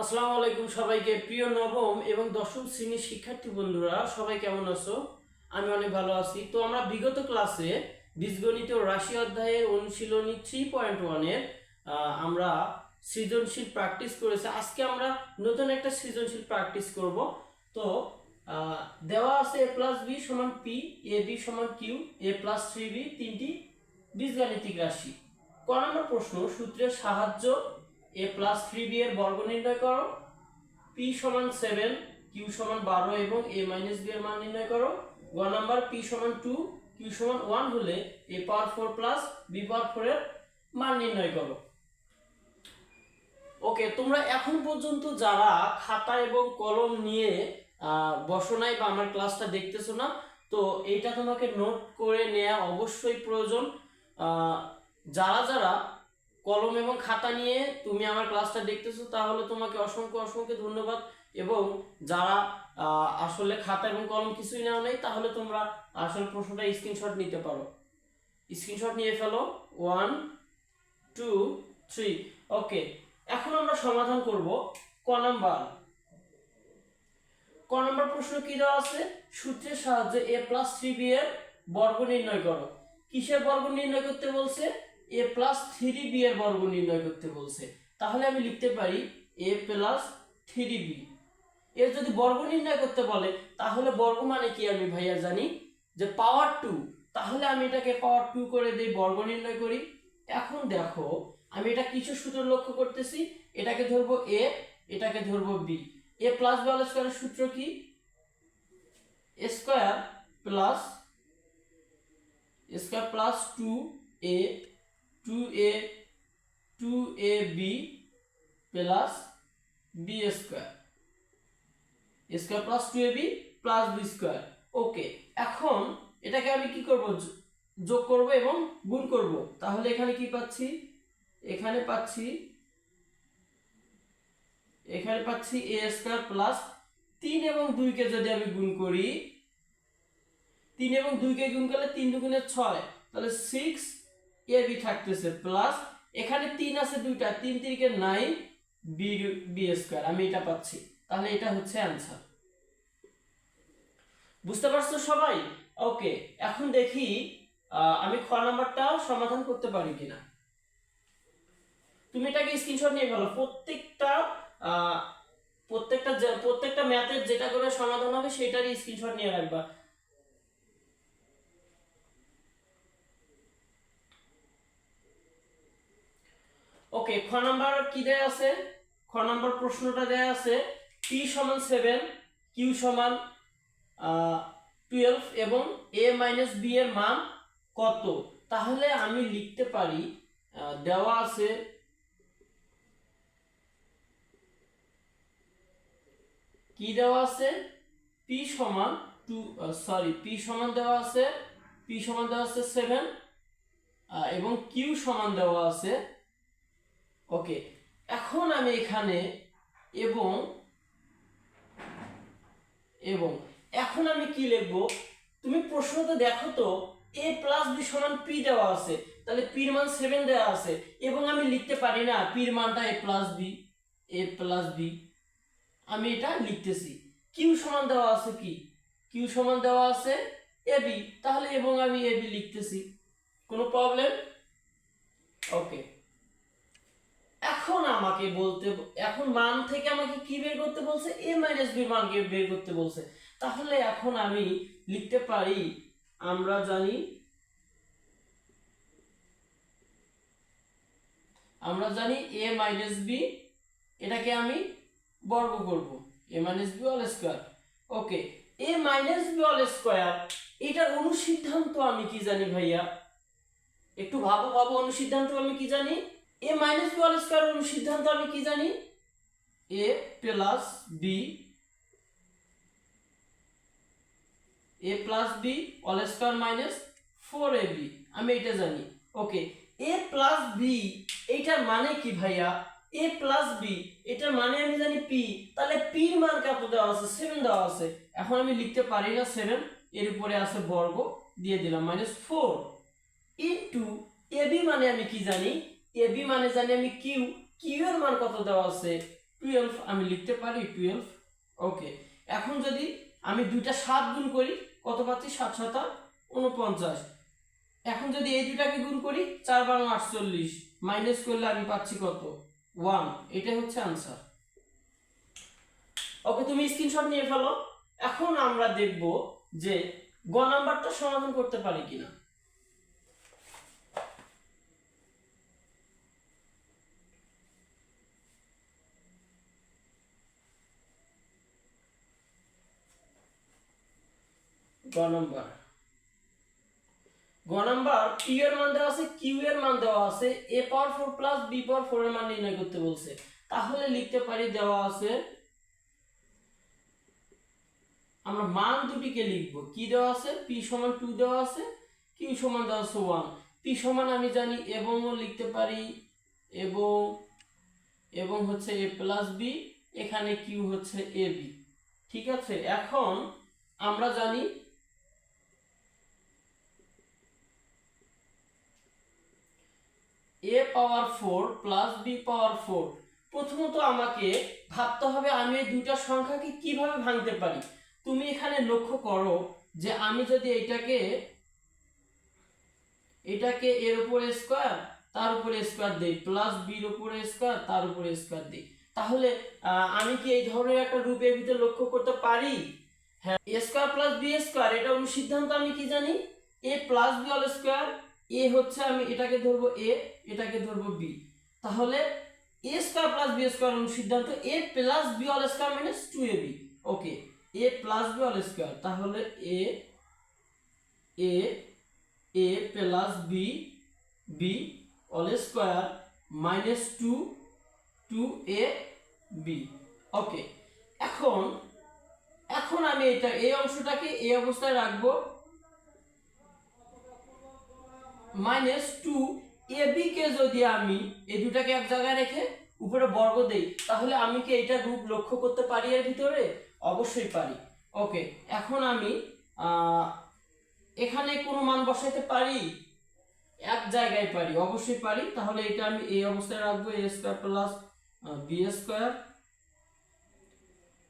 আসসালামু আলাইকুম সবাইকে। প্রিয় নবম এবং দশম শ্রেণীর শিক্ষার্থী বন্ধুরা সবাই কেমন আছো? আমি অনেক ভালো আছি। তো আমরা বিগত ক্লাসে বীজগণিত ও রাশি অধ্যায়ের অনুশীলনী 3.1 এর আমরা সৃজনশীল প্র্যাকটিস করেছি। আজকে আমরা নতুন একটা সৃজনশীল প্র্যাকটিস করব। তো দেওয়া আছে a প্লাস বি সমান পি, এ বি সমান কিউ, এ প্লাস 3বি তিনটি বীজগাণিতিক রাশি। ক নম্বর প্রশ্ন, সূত্রের সাহায্য a প্লাস 3b এর বর্গ নির্ণয় করো। p সমান 7, q সমান 12 এবং a মাইনাস b এর মান নির্ণয় করো। গ নাম্বার, p সমান 2, q সমান 1 হলে a পাওয়ার 4 প্লাস b পাওয়ার 4 এর মান নির্ণয় করো। ওকে, তোমরা এখন পর্যন্ত যারা খাতা এবং কলম নিয়ে বসো নাই বা আমার ক্লাসটা দেখতেছো না, তো এইটা তোমাকে নোট করে নেওয়া অবশ্যই প্রয়োজন। যারা যারা কলম এবং খাতা নিয়ে তুমি আমার ক্লাসটা দেখতেছো তাহলে তোমাকে অসংখ্য অসংখ্য ধন্যবাদ। এবং যারা আসলে খাতা এবং কলম কিছুই নেওয়া নেই তাহলে তোমরা আসলে প্রশ্নটা স্ক্রিনশট নিতে পারো। স্ক্রিনশট নিয়ে ফেলো। 1 2 3। ওকে, এখন আমরা সমাধান করব ক নাম্বার। ক নাম্বার প্রশ্ন কি দেওয়া আছে? সূত্রের সাহায্যে a প্লাস 3b এর বর্গ নির্ণয় করো। কিসের বর্গ নির্ণয় করতে বলছে? a প্লাস 3b এর বর্গ নির্ণয় করতে বলছে। তাহলে আমি লিখতে পারি a প্লাস 3b। এর যদি বর্গ নির্ণয় করতে বলে তাহলে বর্গ মানে কি আমি ভাইয়া জানি যে পাওয়ার 2। তাহলে আমি এটাকে পাওয়ার 2 করে দেই, বর্গ নির্ণয় করি। এখন দেখো আমি এটা কিছু সূত্র লক্ষ্য করতেছি। এটাকে ধরবো a, এটাকে ধরবো b। a plus b whole স্কয়ারের সূত্র কি? a square plus 2a 2ab plus b square. a square plus 2ab plus b square. Okay, এখন এটাকে আমি কি করব? যোগ করব এবং গুণ করব। তাহলে এখানে কি পাচ্ছি? এখানে পাচ্ছি a স্কয়ার প্লাস 3 এবং 2 কে যদি আমি গুণ করি, 3 এবং 2 কে গুণ করলে 3 দুগুণে 6, তাহলে 6ab থাকতেছে প্লাস এখানে 3 আছে দুইটা, 3 3 কে 9 b স্কয়ার। আমি এটা পাচ্ছি। তাহলে এটা হচ্ছে অ্যানসার। বুঝতে পারছো সবাই? ওকে, এখন দেখি আমি খ নাম্বারটা সমাধান করতে পারি কিনা। তুমি এটাকে স্ক্রিনশট নিয়ে ফেলো। প্রত্যেকটা ম্যাথের যেটা করে সমাধান হবে সেটারই স্ক্রিনশট নিয়ে রাখবা। ওকে, খ নাম্বার কি দেয়া আছে? খ নাম্বার প্রশ্নটা দেয়া আছে p সমান 7, q সমান 12 এবং a মাইনাস b এর মান কত? তাহলে আমি লিখতে পারি, দেওয়া আছে কি দেওয়া আছে? p সমান 7 এবং q সমান দেওয়া আছে। ওকে, এখন আমি এখানে এবং এবং এখন আমি কি লিখবো? তুমি প্রশ্নটা দেখো তো, a প্লাস b সমান p দেওয়া আছে, তাহলে p এর মান 7 দেওয়া আছে এবং আমি লিখতে পারি না p এর মানটা a প্লাস b। আমি এটা লিখতেছি। q সমান দেওয়া আছে কি? q সমান দেওয়া আছে ab, তাহলে এবং আমি ab লিখতেছি। কোনো প্রবলেম? ওকে, এখন মান থেকে আমাকে কি বের করতে বলছে? a মাইনাস b এর মান বের করতে বলছে। তাহলে এখন আমি লিখতে পারি, আমরা জানি a মাইনাস b, এটাকে আমি বর্গ করব, a minus b whole square. Okay, a minus b whole square, এটার অনুসিদ্ধান্ত আমি কি জানি ভাইয়া? একটু ভাবো অনুসিদ্ধান্ত আমি কি জানি? a minus b whole square অনুসিদ্ধান্ত আমি কি জানি? a plus b whole square minus 4ab, আমি এটা জানি। ওকে, a প্লাস b এইটার মানে কি ভাইয়া? a প্লাস b এটার মানে আমি জানি p, তাহলে p এর মান কত দেওয়া আছে? 7 দেওয়া আছে। এখন আমি লিখতে পারি না 7, এর উপরে আছে বর্গ দিয়ে দিলাম মাইনাস 4 ইনটু ab মানে আমি কি জানি? ab মানে জানি আমি q, q এর মান কত দেওয়া আছে? 12 আমি লিখতে পারি 12। ওকে, এখন যদি আমি দুইটা 7 গুণ করি কত পাচ্ছি? 7 7 49। এখন যদি এই দুটাকে গুণ করি 4 12 48, মাইনাস করলে আমি পাচ্ছি কত? 1। এটা হচ্ছে आंसर। ওকে, তুমি স্ক্রিনশট নিয়ে ফেলো। এখন আমরা দেখব যে গ নাম্বারটা সমাধান করতে পারি কিনা। গ নাম্বার পি এর মান দেওয়া আছে, কিউ এর মান দেওয়া আছে, a পাওয়ার 4 প্লাস b পাওয়ার 4 এর মান নির্ণয় করতে বলছে। তাহলে লিখতে পারি দেওয়া আছে, আমরা মান দুটিকে লিখব। কি দেওয়া আছে? p সমান 2 দেওয়া আছে, q সমান দেওয়া আছে 1। p সমান আমি জানি এবং লিখতে পারি এবং হচ্ছে a প্লাস b, এখানে q হচ্ছে ab। ঠিক আছে, এখন আমরা জানি a পাওয়ার 4 প্লাস b পাওয়ার 4। প্রথমত আমাকে ভাবতে হবে আমি এই দুইটা সংখ্যাকে কিভাবে ভাঙতে পারি। তুমি এখানে লক্ষ্য করো যে আমি যদি এটাকে এর উপরে স্কয়ার তার উপরে স্কয়ার দেই, প্লাস b এর উপরে স্কয়ার তার উপরে স্কয়ার দেই, তাহলে আমি কি এই ধরনের একটা রূপ এর ভিতরে লক্ষ্য করতে পারি? হ্যাঁ, a square plus b square, এটা অনুসিদ্ধান্ত আমি কি জানি? a plus b whole square. a হচ্ছে আমি এটাকে ধরবো a, এটাকে ধরবো b, তাহলে a square plus b square অনুসিদ্ধান্ত a plus b whole square minus 2ab। Okay, a plus b whole square, তাহলে a plus b whole square minus 2ab। Okay, এখন আমি এই অংশটাকে এই অবস্থায় রাখবো, মাইনাস 2ab কে যদি আমি এই দুটাকে এক জায়গায় রেখে উপরে বর্গ দেই, তাহলে আমি কি এটা রূপ লক্ষ্য করতে পারি এর ভিতরে? অবশ্যই পারি। ওকে, এখন আমি এখানে কোনো মান বসাইতে পারি? এক জায়গায় পারি, অবশ্যই পারি। তাহলে এটা আমি এই অবস্থায় রাখবো, a square plus b square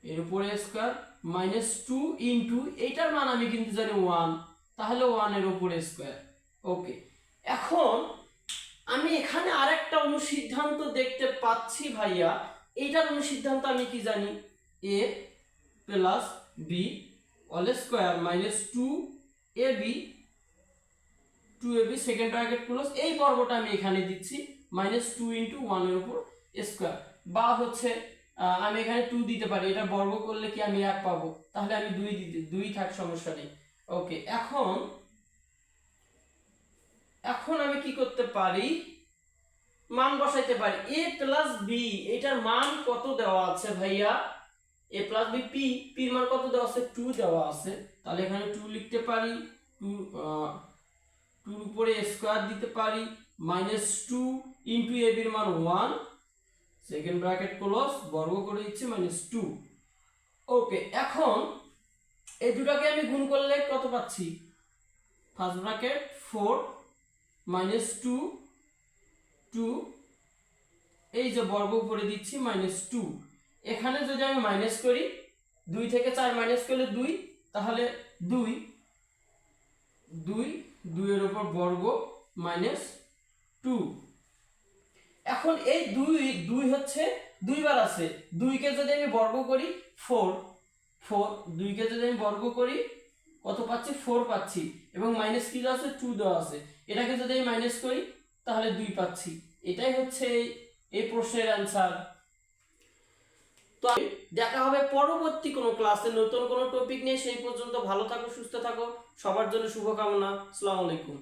এর উপরে স্কয়ার মাইনাস 2 ইনটু এইটার মান আমি কিন্তু জানি 1, তাহলে 1 এর উপরে স্কয়ার। ওকে, এখন আমি এখানে আরেকটা অনুসিদ্ধান্ত দেখতে পাচ্ছি ভাইয়া। এইটার অনুসিদ্ধান্ত আমি কি জানি? a plus b whole square minus 2ab second bracket close, এই বর্গটা আমি এখানে দিচ্ছি, মাইনাস 2 ইনটু 1 এর উপর স্কয়ার, বা হচ্ছে আমি এখানে 2 দিতে পারি, এটা বর্গ করলে কি আমি 1 পাবো, তাহলে আমি 2 থাক, সমস্যা নেই। ওকে, এখন আমি কি করতে পারি? মান বসাইতে পারি। a প্লাস b, এটার মান কত দেওয়া আছে ভাইয়া? a প্লাস b, p এর মান কত দেওয়া আছে? 2 দেওয়া আছে, তাহলে এখানে 2 লিখতে পারি, 2 এর উপরে স্কয়ার দিতে পারি, মাইনাস 2 ইনটু ab এর মান 1 সেকেন্ড ব্র্যাকেট ক্লোজ, বর্গ করে দিচ্ছি মাইনাস 2। ওকে, এখন এই দুটাকে আমি গুণ করলে কত পাচ্ছি? ফার্স্ট ব্র্যাকেট 4 মাইনাস 2 এই যে বর্গ করে দিচ্ছি মাইনাস 2। এখানে যদি আমি মাইনাস করি, 2 থেকে 4 মাইনাস করলে 2, তাহলে 2 এর উপর বর্গ মাইনাস 2। এখন এই 2 হচ্ছে 2 বার আছে, 2 কে যদি আমি বর্গ করি 4, 2 কে যদি আমি বর্গ করি কত পাচ্ছি? 4 পাচ্ছি, এবং মাইনাস কি দেওয়া আছে? 2 দেওয়া আছে, এটাকে যদি আমি মাইনাস করি তাহলে 2 পাচ্ছি। এটাই হচ্ছে এই প্রশ্নের অ্যান্সার। তো দেখা হবে পরবর্তী কোনো ক্লাসে নতুন কোনো টপিক নিয়ে। সেই পর্যন্ত ভালো থাকো, সুস্থ থাকো, সবার জন্য শুভকামনা। আসসালামু আলাইকুম।